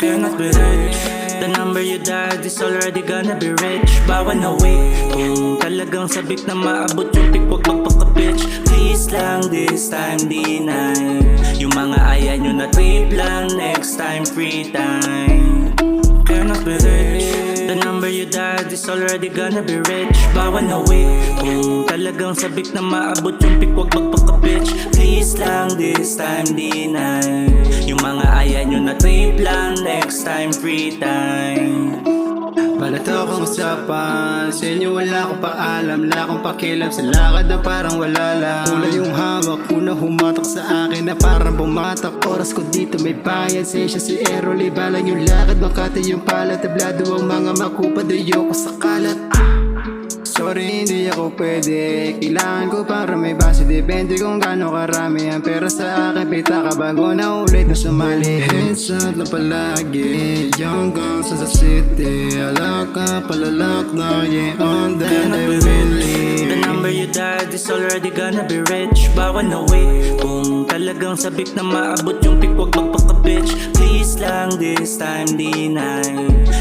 cannot be rich. The number you dialed is already gonna be rich. Bawa na wait, kung talagang sabik na maabot yung pick, wag magpaka-bitch. Please lang this time deny yung mga aya nyo na trip lang. Next time free time. Cannot be rich. The number you dialed is already gonna be rich. Bawa na wait, kung talagang sabik na maabot yung pick, wag magpaka-bitch. Please lang this time deny yung mga aya nyo na trip lang. Next time free time. Wala to akong usapan, sa inyo wala akong paalam. Wala akong pakialam sa lakad na parang wala lang. Kulay yung hawak, una humatak sa akin na parang bumatak. Oras ko dito may bayad, sensya si Ero. Libalang yung lakad, Makati yung palat. Tablado ang mga makupad, ayoko sa kalat. Sorry, hindi ako pwede. Kailangan ko para may base. Depende kung gaano karami ang pera sa akin. Pita ka bago na ulit na sumali. Headshot na palagi, young guns sa city. Alaka, palalak na, yeah, on that I will live. The number you dialed is already gonna be rich. Bawa na wait, kung talagang sabik na maabot yung pick, wag magpaka-bitch. Please lang this time deny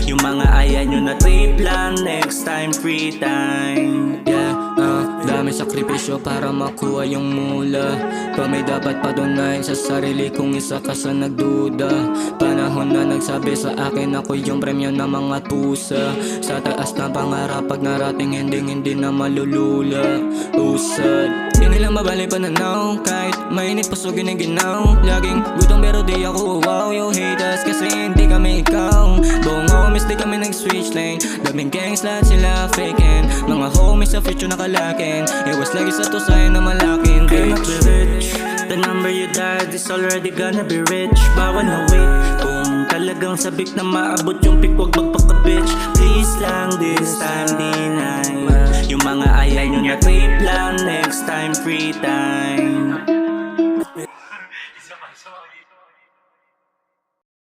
yung mga aya nyo na trip lang. Next time free time. Yeah, dami sakripisyo para makuha yung mula. Pa may dapat patunayan sa sarili kung isa ka sa nagduda. Panahon na nagsabi sa akin ako yung premyo ng mga tusa. Sa taas na pangarap pag narating hindi na malulula. Usad, di nilang mabali pananaw. Kahit mainit pasugin ang ginaw. Laging gutom pero di ako wow. Yo haters kasi hindi kami ikaw. Buong homies di kami nag-switch lane. Daming gangs lahat sila faking. Mga homies sa future nakalakin. Iwas lagi sa tusayan na malaking Cannot bitch. be rich. The number you dialed is already gonna be rich. Bawa na wait, kung talagang sabik na maabot yung pick, wag magpaka-bitch. Please lang this time deny yung mga aya nyo na trip